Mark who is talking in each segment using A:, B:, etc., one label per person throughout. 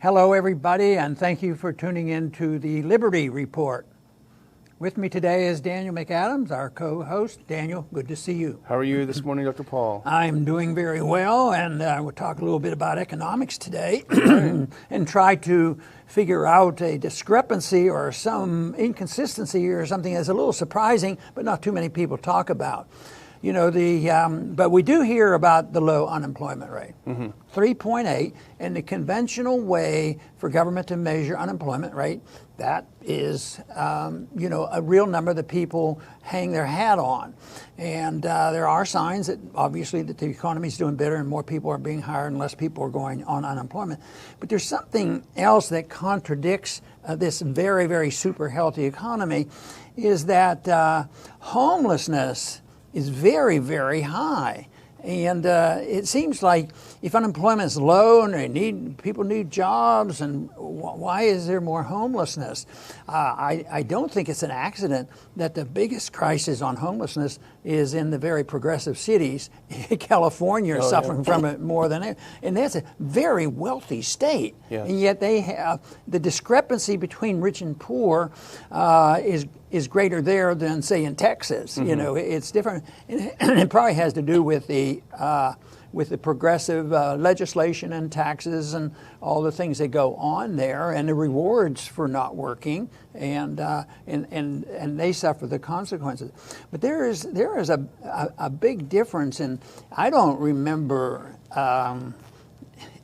A: Hello, everybody, and thank you for tuning in to the Liberty Report. With me today is Daniel McAdams, our co-host. Daniel, good to see you.
B: How are you this morning, Dr. Paul?
A: I'm doing very well, and we'll talk a little bit about economics today and try to figure out a discrepancy or some inconsistency or something that's a little surprising, but not too many people talk about. You know, but we do hear about the low unemployment rate, 3.8, and the conventional way for government to measure unemployment rate, that is, a real number that people hang their hat on. And there are signs that obviously that the economy is doing better and more people are being hired and less people are going on unemployment. But there's something else that contradicts this very, very super healthy economy, is that homelessness is very, very high. And it seems like if unemployment is low and people need jobs, and why is there more homelessness? I don't think it's an accident that the biggest crisis on homelessness is in the very progressive cities. California is suffering from it more than ever. And that's a very wealthy state. Yes. And yet they have the discrepancy between rich and poor is greater there than, say, in Texas. You know, it's different, and it probably has to do with the progressive legislation and taxes and all the things that go on there, and the rewards for not working, and they suffer the consequences. But there is a big difference, and I don't remember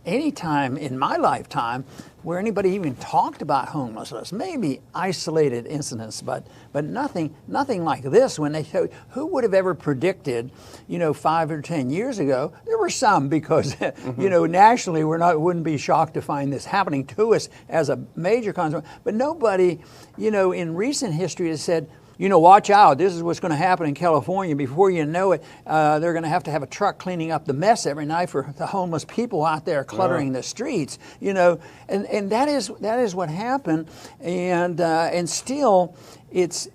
A: any time in my lifetime where anybody even talked about homelessness. Maybe isolated incidents, but nothing like this. When they showed, who would have ever predicted, 5 or 10 years ago? There were some, because nationally wouldn't be shocked to find this happening to us as a major consequence. But nobody, in recent history has said, watch out, this is what's going to happen in California. Before you know it, they're going to have a truck cleaning up the mess every night for the homeless people out there cluttering the streets. And that is what happened. And still, it's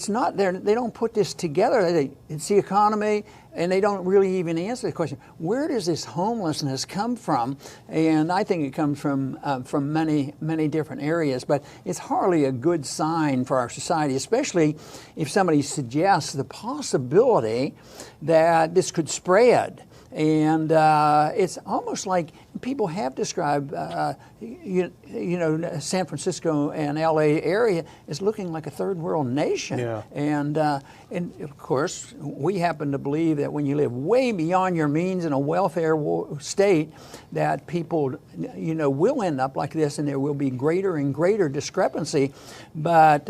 A: not there. They don't put this together. It's the economy, and they don't really even answer the question, where does this homelessness come from? And I think it comes from many, many different areas, but it's hardly a good sign for our society, especially if somebody suggests the possibility that this could spread. And it's almost like people have described, San Francisco and LA area is looking like a third world nation. Yeah. And of course, we happen to believe that when you live way beyond your means in a welfare state, that people, will end up like this, and there will be greater and greater discrepancy. But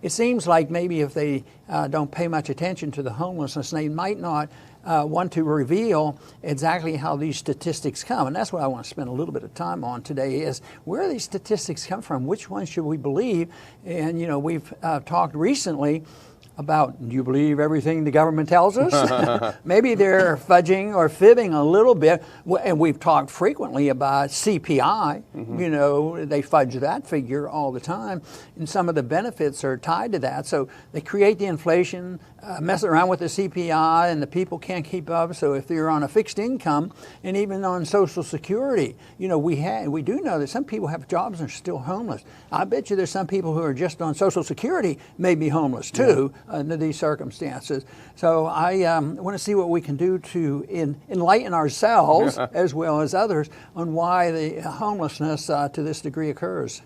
A: it seems like maybe if they don't pay much attention to the homelessness, they might not want to reveal exactly how these statistics come. And that's what I want to spend a little bit of time on today, is where these statistics come from, which ones should we believe? And, we've talked recently about, do you believe everything the government tells us? Maybe they're fudging or fibbing a little bit. And we've talked frequently about CPI. They fudge that figure all the time. And some of the benefits are tied to that. So they create the inflation, mess around with the CPI, and the people can't keep up. So if you're on a fixed income and even on Social Security, we do know that some people have jobs and are still homeless. I bet you there's some people who are just on Social Security may be homeless too. Yeah. Under these circumstances. So I want to see what we can do to enlighten ourselves as well as others on why the homelessness to this degree occurs.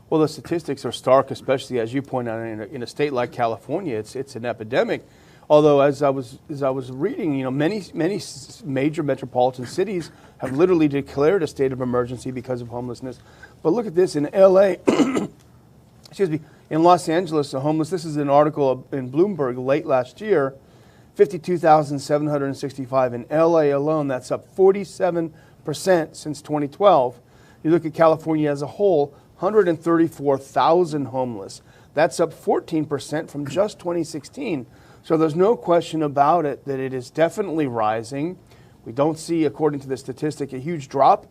B: Well, the statistics are stark, especially as you point out in a state like California. It's an epidemic. Although, as I was reading, many major metropolitan cities have literally declared a state of emergency because of homelessness. But look at this in LA. Excuse me. In Los Angeles, this is an article in Bloomberg late last year, 52,765 in LA alone. That's up 47% since 2012. You look at California as a whole, 134,000 homeless. That's up 14% from just 2016. So there's no question about it that it is definitely rising. We don't see, according to the statistic, a huge drop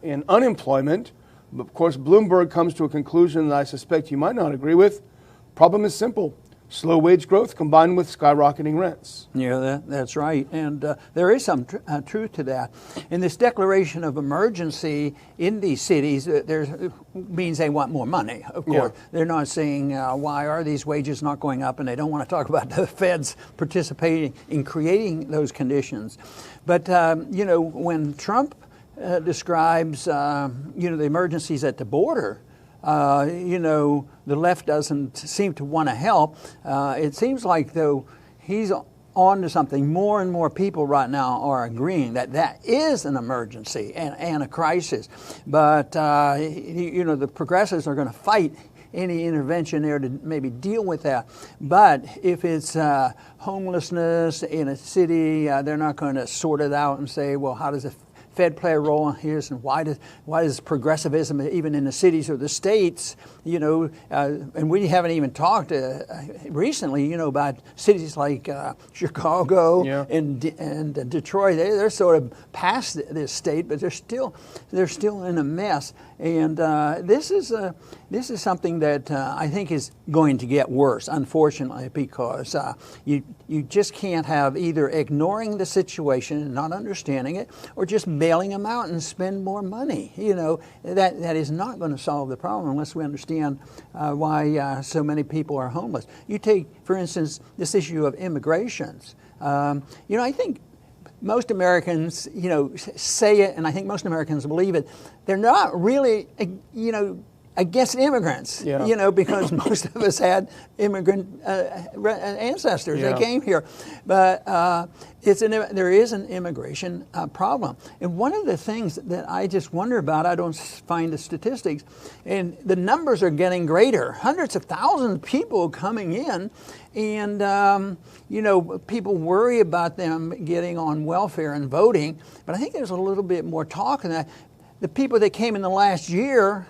B: in unemployment. Of course, Bloomberg comes to a conclusion that I suspect you might not agree with. Problem is simple. Slow wage growth combined with skyrocketing rents.
A: Yeah, that's right. And there is some truth to that. In this declaration of emergency in these cities, means they want more money, of course. Yeah. They're not saying, why are these wages not going up? And they don't want to talk about the feds participating in creating those conditions. But, when Trump describes, the emergencies at the border, the left doesn't seem to want to help. It seems like, though, he's on to something. More and more people right now are agreeing that is an emergency and a crisis. But, the progressives are going to fight any intervention there to maybe deal with that. But if it's homelessness in a city, they're not going to sort it out and say, well, how does the Fed play a role in here, and why does progressivism, even in the cities or the states, and we haven't even talked recently, about cities like Chicago and Detroit. They're sort of past this state, but they're still in a mess. And this is something that I think is going to get worse, unfortunately, because you just can't have either ignoring the situation and not understanding it, or just bailing them out and spend more money. That is not going to solve the problem unless we understand why so many people are homeless. You take, for instance, this issue of immigrations. I think most Americans, say it, and I think most Americans believe it. They're not really, against immigrants, because most of us had immigrant ancestors.
B: Yeah.
A: They came here. But there is an immigration problem. And one of the things that I just wonder about, I don't find the statistics, and the numbers are getting greater. Hundreds of thousands of people coming in, and people worry about them getting on welfare and voting. But I think there's a little bit more talk in that. The people that came in the last year,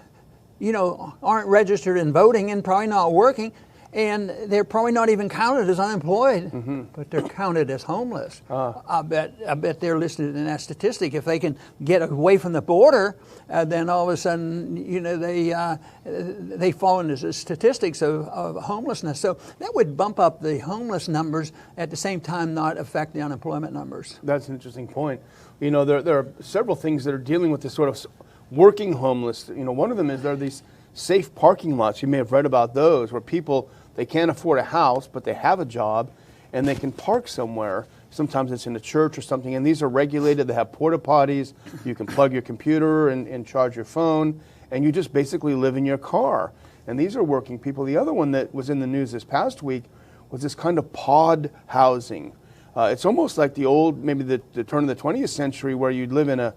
A: aren't registered in voting and probably not working, and they're probably not even counted as unemployed, but they're counted as homeless. I bet they're listed in that statistic. If they can get away from the border, then all of a sudden, they fall into the statistics of homelessness. So that would bump up the homeless numbers, at the same time not affect the unemployment numbers.
B: That's an interesting point. There are several things that are dealing with this sort of working homeless. One of them is there are these safe parking lots. You may have read about those, where people, they can't afford a house, but they have a job, and they can park somewhere. Sometimes it's in a church or something, and these are regulated. They have porta potties. You can plug your computer and charge your phone, and you just basically live in your car. And these are working people. The other one that was in the news this past week was this kind of pod housing. It's almost like the old, maybe the turn of the 20th century, where you'd live in a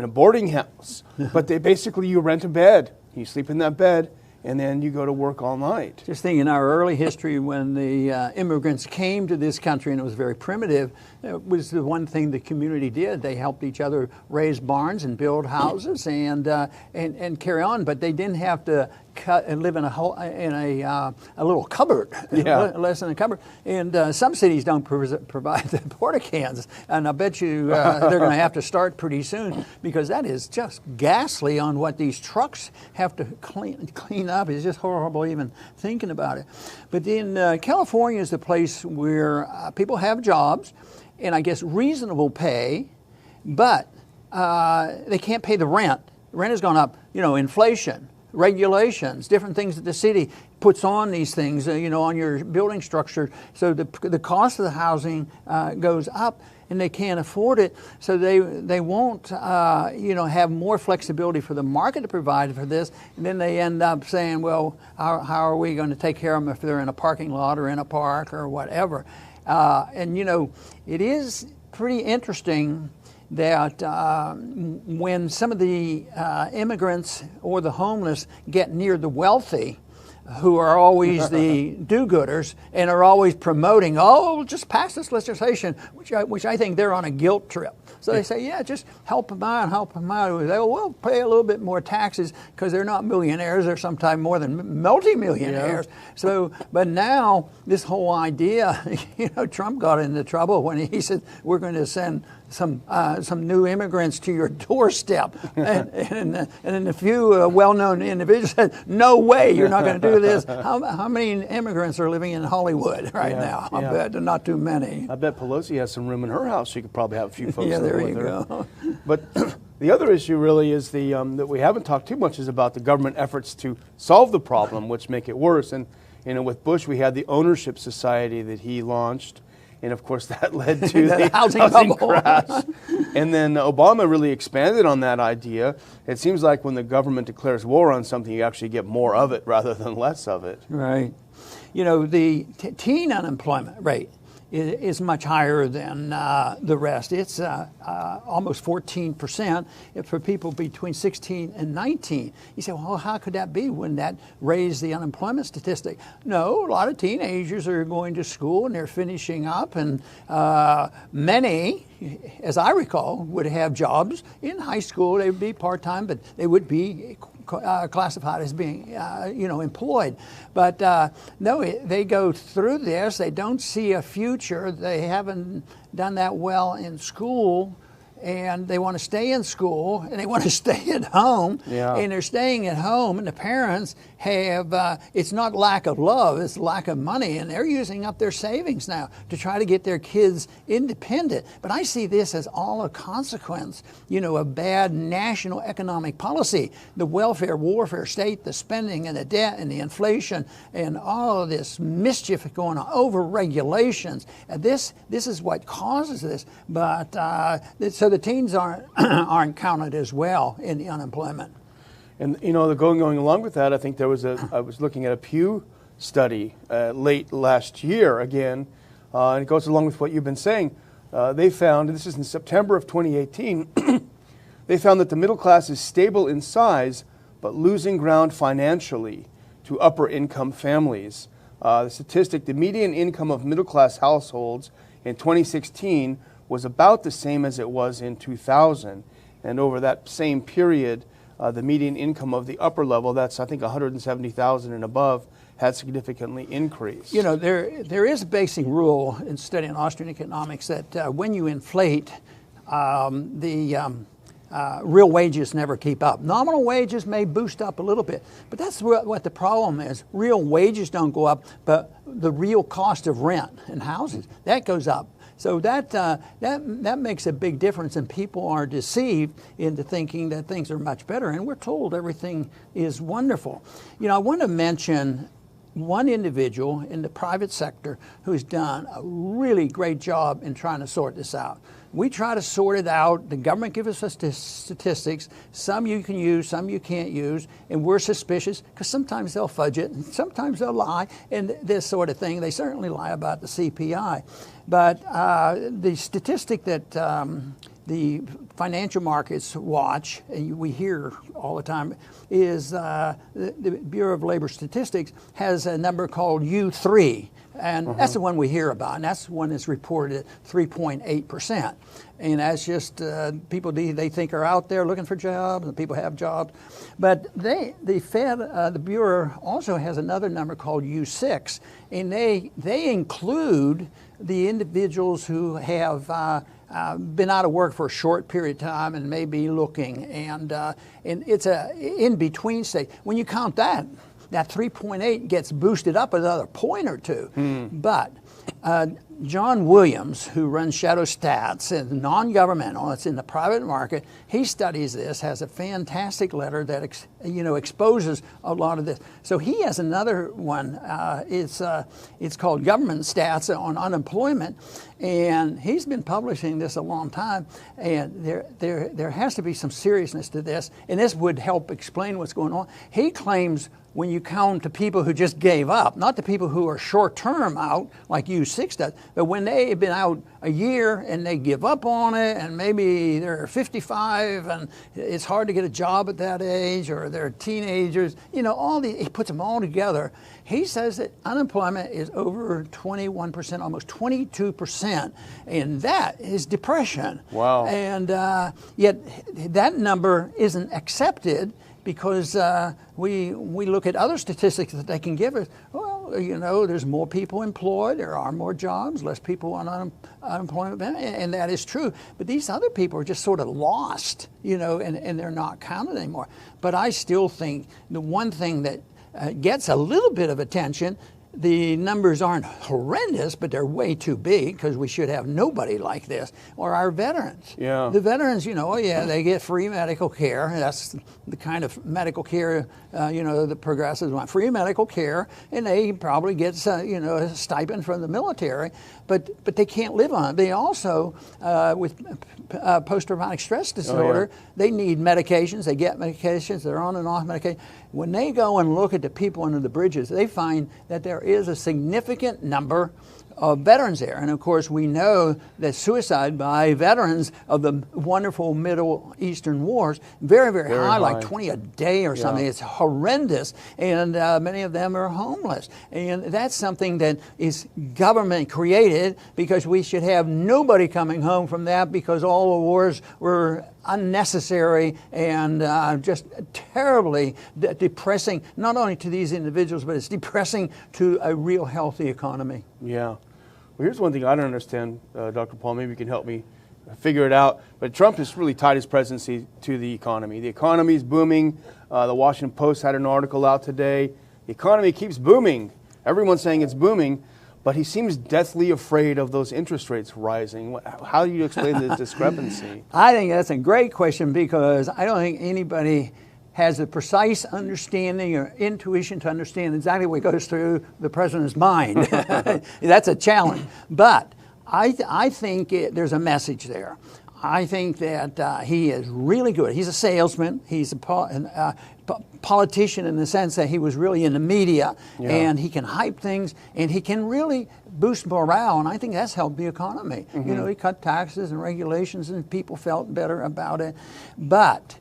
B: boarding house, but you rent a bed, you sleep in that bed, and then you go to work all night.
A: Just think, in our early history, when the immigrants came to this country, and it was very primitive, it was the one thing the community did. They helped each other raise barns and build houses and carry on, but they didn't have to live in a little cupboard, less than a cupboard. And some cities don't provide the porta cans, and I bet you they're going to have to start pretty soon, because that is just ghastly on what these trucks have to clean up. It's just horrible even thinking about it. But in California is the place where people have jobs, and I guess reasonable pay, but they can't pay the rent. Rent has gone up, inflation, regulations, different things that the city puts on these things, on your building structure. So the cost of the housing goes up, and they can't afford it. So they won't, have more flexibility for the market to provide for this. And then they end up saying, well, how are we going to take care of them if they're in a parking lot or in a park or whatever? It is pretty interesting that when some of the immigrants or the homeless get near the wealthy, who are always the do-gooders and are always promoting, just pass this legislation, which I think they're on a guilt trip. So they say, just help them out. We'll pay a little bit more taxes because they're not millionaires. They're sometimes more than multi-millionaires. Yeah. So, but now this whole idea, Trump got into trouble when he said we're going to send some new immigrants to your doorstep, and then a few well-known individuals said, "No way, you're not going to do this." How many immigrants are living in Hollywood right now? I bet not too many.
B: I bet Pelosi has some room in her house. She could probably have a few folks.
A: Yeah, there you
B: her.
A: go.
B: But the other issue really is the that we haven't talked too much is about the government efforts to solve the problem, which make it worse. And with Bush, we had the ownership society that he launched. And of course, that led to the housing crash. And then Obama really expanded on that idea. It seems like when the government declares war on something, you actually get more of it rather than less of it.
A: Right. You know, the teen unemployment rate is much higher than the rest. It's almost 14% for people between 16 and 19. You say, well, how could that be? Wouldn't that raise the unemployment statistic? No, a lot of teenagers are going to school and they're finishing up, and many, as I recall, would have jobs in high school. They would be part-time, but they would be classified as being, employed. But no, they go through this. They don't see a future. They haven't done that well in school, and they want to stay in school, and they want to stay at home.
B: Yeah.
A: And they're staying at home, and the parents have, it's not lack of love, it's lack of money, and they're using up their savings now to try to get their kids independent. But I see this as all a consequence, of bad national economic policy, the welfare, warfare state, the spending and the debt and the inflation and all of this mischief going on, over regulations. And this is what causes this. But so the teens aren't counted as well in the unemployment.
B: And the going along with that, I think I was looking at a Pew study late last year again, and it goes along with what you've been saying. They found, and this is in September of 2018, they found that the middle class is stable in size, but losing ground financially to upper income families. The statistic, the median income of middle class households in 2016 was about the same as it was in 2000. And over that same period, the median income of the upper level, that's I think 170,000 and above, had significantly increased.
A: There is a basic rule in studying Austrian economics that when you inflate, the real wages never keep up. Nominal wages may boost up a little bit, but that's what the problem is. Real wages don't go up, but the real cost of rent and houses, that goes up. So that makes a big difference, and people are deceived into thinking that things are much better, and we're told everything is wonderful. I want to mention one individual in the private sector who's done a really great job in trying to sort this out. We try to sort it out. The government gives us statistics. Some you can use, some you can't use, and we're suspicious because sometimes they'll fudge it, and sometimes they'll lie, and this sort of thing. They certainly lie about the CPI. But the statistic that the financial markets watch, and we hear all the time, is the Bureau of Labor Statistics has a number called U3. And that's the one we hear about, and that's the one that's reported at 3.8%. And that's just people they think are out there looking for jobs, and people have jobs. But the Fed, the Bureau also has another number called U6, and they include the individuals who have been out of work for a short period of time and may be looking, and it's a in-between state. When you count that 3.8 gets boosted up another point or two. But John Williams, who runs Shadow Stats, and non-governmental, it's in the private market, he studies this, has a fantastic letter that exposes a lot of this. So he has another one. It's called Government Stats on Unemployment, and he's been publishing this a long time. And there has to be some seriousness to this, and this would help explain what's going on. He claims when you count the people who just gave up, not the people who are short-term out, like U6 does, but when they've been out a year and they give up on it, and maybe they're 55 and it's hard to get a job at that age, or they're teenagers, he puts them all together. He says that unemployment is over 21%, almost 22%, and that is depression.
B: Wow.
A: And yet that number isn't accepted, because we look at other statistics that they can give us. Well, well, there's more people employed, there are more jobs, less people on unemployment benefit, and that is true. But these other people are just sort of lost, and they're not counted anymore. But I still think the one thing that gets a little bit of attention, the numbers aren't horrendous, but they're way too big because we should have nobody like this, or our veterans.
B: Yeah.
A: The veterans, they get free medical care. That's the kind of medical care, the progressives want. Free medical care, and they probably get, a stipend from the military, but they can't live on it. They also, with post-traumatic stress disorder, they need medications. They get medications. They're on and off medication. When they go and look at the people under the bridges, they find that there is a significant number of veterans there. And of course, we know that suicide by veterans of the wonderful Middle Eastern wars, very, very high, like 20 a day or something. It's horrendous. And many of them are homeless. And that's something that is government created, because we should have nobody coming home from that, because all the wars were unnecessary and just terribly depressing, not only to these individuals, but it's depressing to a real healthy economy.
B: Yeah. Well, here's one thing I don't understand, Dr. Paul. Maybe you can help me figure it out. But Trump has really tied his presidency to the economy. The economy is booming. The Washington Post had an article out today. The economy keeps booming. Everyone's saying it's booming, but he seems deathly afraid of those interest rates rising. How do you explain the discrepancy?
A: I think that's a great question, because I don't think anybody has a precise understanding or intuition to understand exactly what goes through the president's mind. That's a challenge. But I think there's a message there. I think that he is really good. He's a salesman. He's a politician in the sense that he was really in the media, and he can hype things, and he can really boost morale, and I think that's helped the economy. He cut taxes and regulations, and people felt better about it. But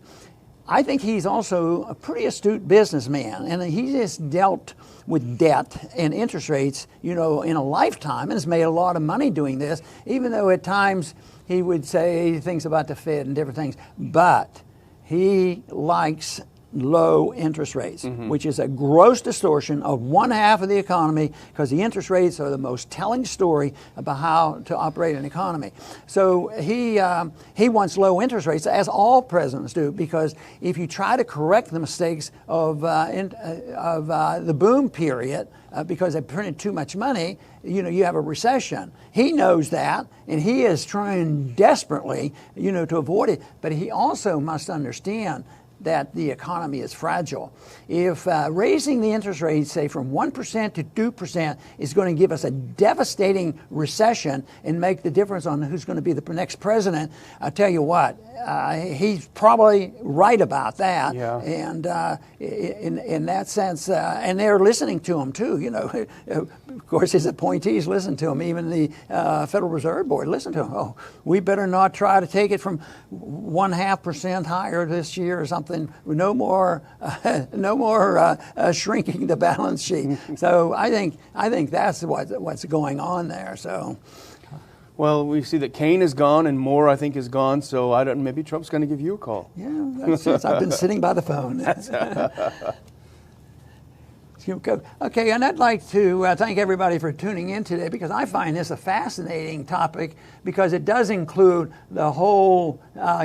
A: I think he's also a pretty astute businessman, and he just dealt with debt and interest rates, in a lifetime, and has made a lot of money doing this, even though at times he would say things about the Fed and different things. But he likes low interest rates, which is a gross distortion of one half of the economy, because the interest rates are the most telling story about how to operate an economy. So he wants low interest rates, as all presidents do, because if you try to correct the mistakes of the boom period, because they printed too much money, you have a recession. He knows that, and he is trying desperately, to avoid it. But he also must understand that the economy is fragile. If raising the interest rate, say from 1% to 2%, is going to give us a devastating recession and make the difference on who's going to be the next president, I'll tell you what, he's probably right about that.
B: Yeah.
A: And in that sense, and they're listening to him too. Of course, his appointees listen to him. Even the Federal Reserve Board listen to him. Oh, we better not try to take it from 0.5% higher this year or something. No more shrinking the balance sheet. So I think that's what's going on there. So.
B: Well, we see that Kane is gone and Moore, I think, is gone. So maybe Trump's going to give you a call.
A: Yeah, that's since I've been sitting by the phone. Okay, and I'd like to thank everybody for tuning in today, because I find this a fascinating topic, because it does include the whole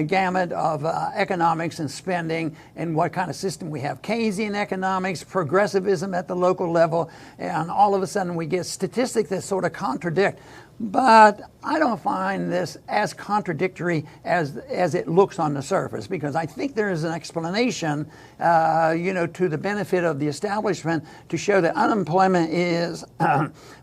A: gamut of economics and spending, and what kind of system we have. Keynesian economics, progressivism at the local level, and all of a sudden we get statistics that sort of contradict. But I don't find this as contradictory as it looks on the surface, because I think there is an explanation, to the benefit of the establishment, to show that unemployment is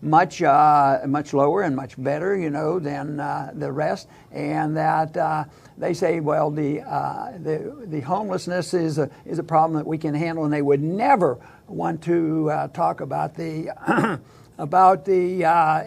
A: much lower and much better, than the rest, and that they say, well, the homelessness is a problem that we can handle, and they would never want to talk about the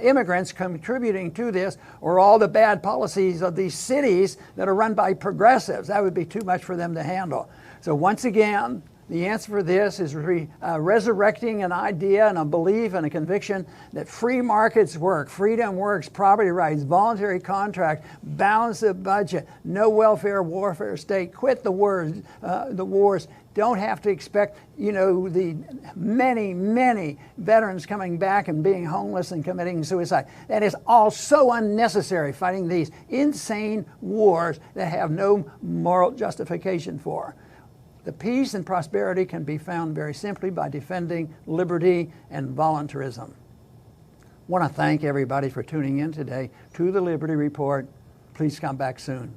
A: immigrants contributing to this, or all the bad policies of these cities that are run by progressives. That would be too much for them to handle. So once again, The answer for this is resurrecting an idea and a belief and a conviction that free markets work, freedom works, property rights, voluntary contract, balance of budget, no welfare warfare state, quit the wars. Don't have to expect, the many veterans coming back and being homeless and committing suicide. That is all so unnecessary, fighting these insane wars that have no moral justification for. The peace and prosperity can be found very simply by defending liberty and voluntarism. I want to thank everybody for tuning in today to the Liberty Report. Please come back soon.